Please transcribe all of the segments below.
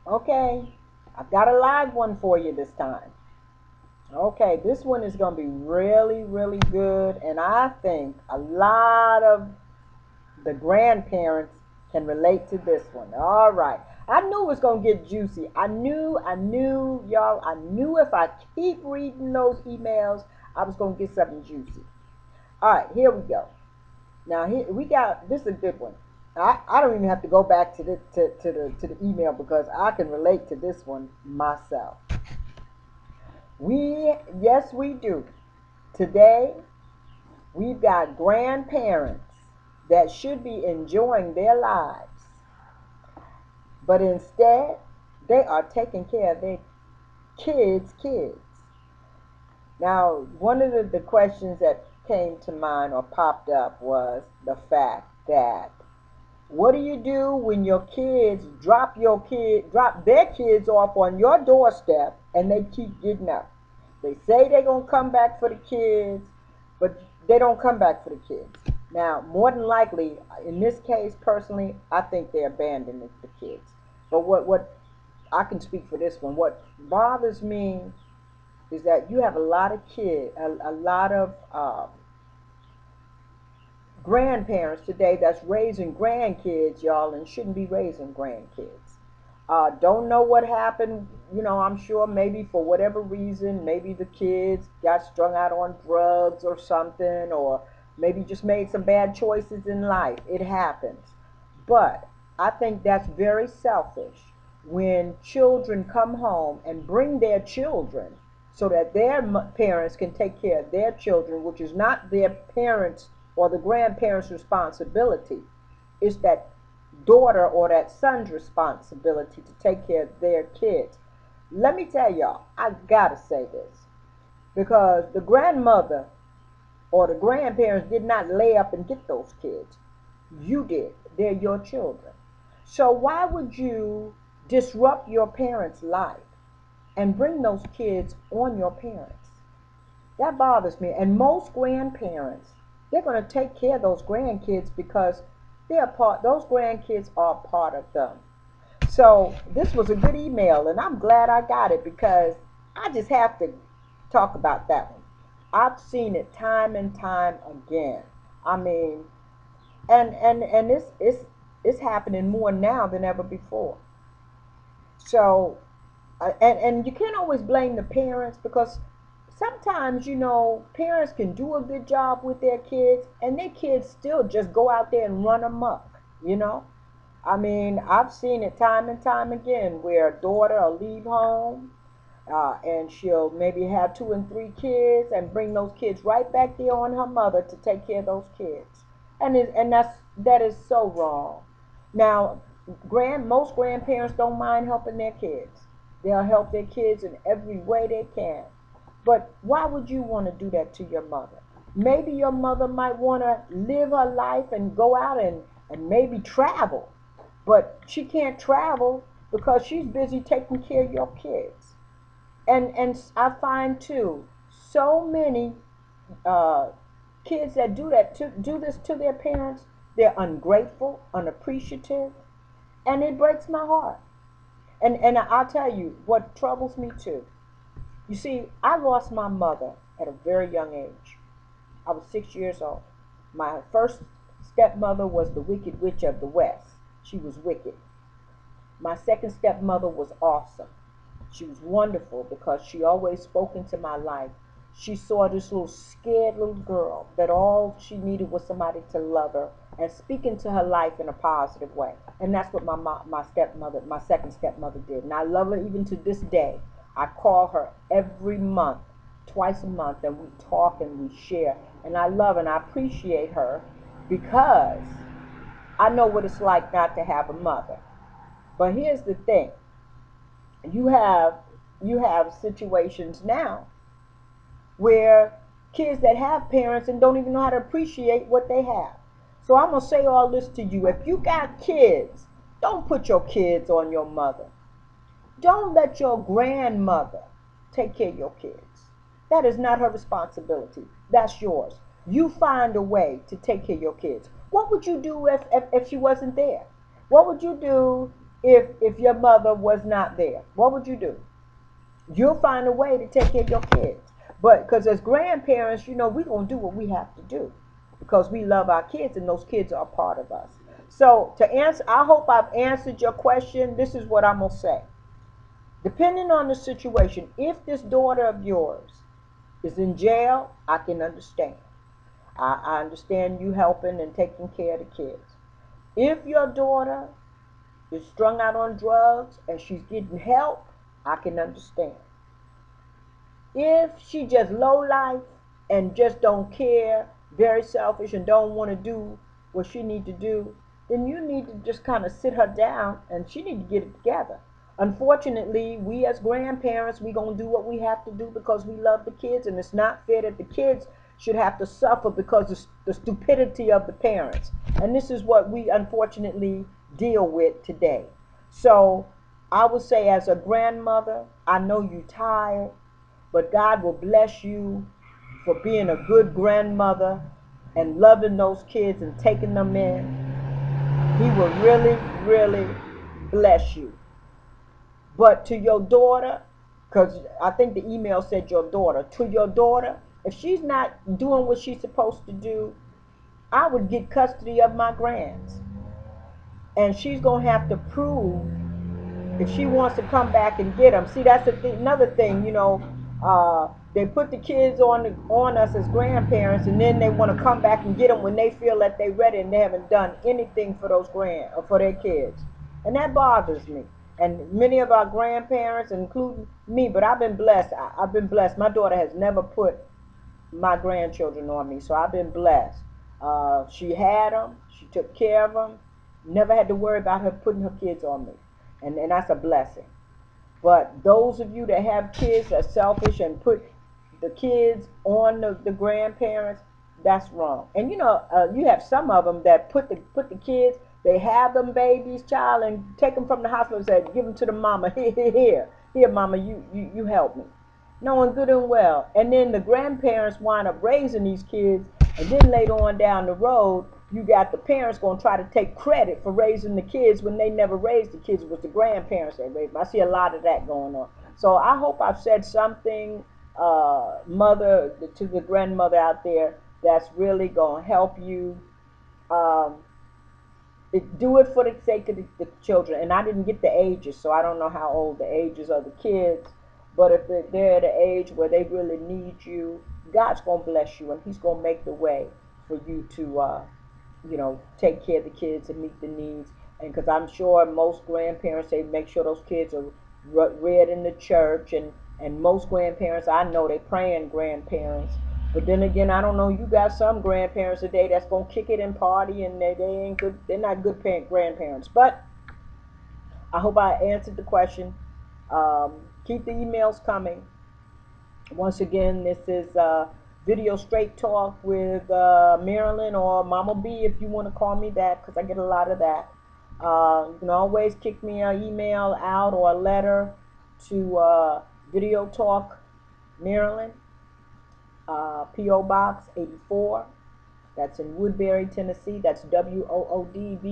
Okay, I've got a live one for you this time. Okay, this one is going to be really, really good, and I think a lot of the grandparents can relate to this one. All right. I knew it was going to get juicy. Y'all, I knew if I keep reading those emails, I was going to get something juicy. All right, here we go. Now, here we got, this is a good one. I don't even have to go back to the email because I can relate to this one myself. Yes, we do. Today, we've got grandparents that should be enjoying their lives, but instead, they are taking care of their kids. Now, one of the questions that came to mind or popped up was the fact that what do you do when your kids drop their kids off on your doorstep and they keep getting up? They say they're gonna come back for the kids, but they don't come back for the kids. Now, more than likely, in this case, personally, I think they abandoned the kids. But what I can speak for this one. What bothers me is that you have a lot of a lot of grandparents today that's raising grandkids, y'all, and shouldn't be raising grandkids. Don't know what happened. I'm sure maybe for whatever reason, maybe the kids got strung out on drugs or something, or maybe just made some bad choices in life. It happens. But I think that's very selfish when children come home and bring their children so that their parents can take care of their children, which is not their parents or the grandparents' responsibility. It's that daughter or that son's responsibility to take care of their kids. Let me tell y'all, I gotta say this because the grandmother or the grandparents did not lay up and get those kids. You did. They're your children. So why would you disrupt your parents' life and bring those kids on your parents? That bothers me. And most grandparents, they're going to take care of those grandkids because those grandkids are part of them. So this was a good email, and I'm glad I got it because I just have to talk about that one. I've seen it time and time again. I mean, and it's happening more now than ever before. So, and you can't always blame the parents because sometimes parents can do a good job with their kids and their kids still just go out there and run amok. you know I mean, I've seen it time and time again where a daughter will leave home, and she'll maybe have two and three kids and bring those kids right back there on her mother to take care of those kids. And that is so wrong. Now, most grandparents don't mind helping their kids. They'll help their kids in every way they can. But why would you want to do that to your mother? Maybe your mother might want to live her life and go out and maybe travel, but she can't travel because she's busy taking care of your kids. And I find too so many uh, kids that do this to their parents. They're ungrateful, unappreciative, and it breaks my heart. And I'll tell you what troubles me too. You see, I lost my mother at a very young age. I was 6 years old. My first stepmother was the Wicked Witch of the West. She was wicked. My second stepmother was awesome. She was wonderful because she always spoke into my life. She saw this little scared little girl that all she needed was somebody to love her and speak into her life in a positive way. And that's what my second stepmother did. And I love her even to this day. I call her every month, twice a month, and we talk and we share. And I love and I appreciate her because I know what it's like not to have a mother. But here's the thing. You have you have situations now where kids that have parents and don't even know how to appreciate what they have. So I'm going to say all this to you. If you got kids, don't put your kids on your mother. Don't let your grandmother take care of your kids. That is not her responsibility. That's yours. You find a way to take care of your kids. What would you do if she wasn't there? What would you do if your mother was not there? What would you do? You'll find a way to take care of your kids. But because as grandparents, we're going to do what we have to do because we love our kids and those kids are a part of us. So to answer, I hope I've answered your question. This is what I'm going to say. Depending on the situation, if this daughter of yours is in jail, I can understand. I understand you helping and taking care of the kids. If your daughter is strung out on drugs and she's getting help, I can understand. If she just low life and just don't care, very selfish and don't want to do what she need to do, then you need to just kind of sit her down and she need to get it together. Unfortunately, we as grandparents, we gonna do what we have to do because we love the kids, and it's not fair that the kids should have to suffer because of the stupidity of the parents. And this is what we unfortunately deal with today. So I would say as a grandmother, I know you're tired, but God will bless you for being a good grandmother and loving those kids and taking them in. He will really, really bless you. But to your daughter, because I think the email said your daughter, to your daughter, if she's not doing what she's supposed to do, I would get custody of my grands. And she's going to have to prove if she wants to come back and get them. See, that's another thing, they put the kids on us as grandparents, and then they want to come back and get them when they feel that they're ready and they haven't done anything for those or for their kids. And that bothers me. And many of our grandparents, including me, but I've been blessed. I've been blessed. My daughter has never put my grandchildren on me, so I've been blessed. She had them. She took care of them. Never had to worry about her putting her kids on me. And that's a blessing. But those of you that have kids that are selfish and put the kids on the grandparents, that's wrong. And you have some of them that put the kids, they have them babies, child, and take them from the hospital and say, give them to the mama. Here, mama, you help me. Knowing good and well. And then the grandparents wind up raising these kids, and then later on down the road, you got the parents going to try to take credit for raising the kids when they never raised the kids. It was the grandparents that raised them. I see a lot of that going on. So I hope I've said something, mother, to the grandmother out there, that's really going to help you. Do it for the sake of the children. And I didn't get the ages, so I don't know how old the ages of the kids. But if they're at an age where they really need you, God's going to bless you, and He's going to make the way for you to take care of the kids and meet the needs. And because I'm sure most grandparents, they make sure those kids are reared in the church, and most grandparents, I know they praying grandparents. But then again, I don't know, you got some grandparents today that's going to kick it and party, and they ain't good, they're not good grandparents. But I hope I answered the question. Keep the emails coming. Once again, this is Video Straight Talk with Marilyn, or Mama B if you want to call me that, because I get a lot of that. You can always kick me an email out or a letter to Video Talk Maryland, P.O. Box 84. That's in Woodbury, Tennessee. That's WOODBURY,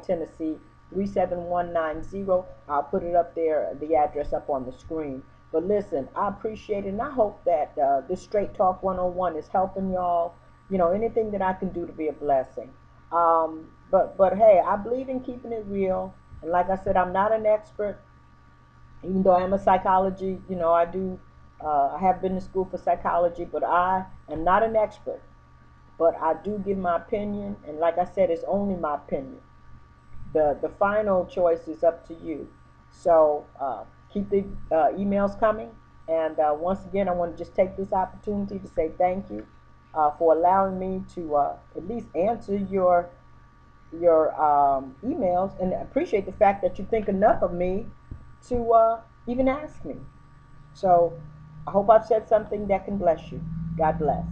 Tennessee 37190. I'll put it up there, the address up on the screen. But listen, I appreciate it, and I hope that this Straight Talk 101 is helping y'all. Anything that I can do to be a blessing. But hey, I believe in keeping it real. And like I said, I'm not an expert, even though I am a psychology. I have been to school for psychology, but I am not an expert. But I do give my opinion, and like I said, it's only my opinion. The final choice is up to you. So keep the emails coming. And once again, I want to just take this opportunity to say thank you for allowing me to at least answer your emails, and appreciate the fact that you think enough of me to even ask me. So I hope I've said something that can bless you. God bless.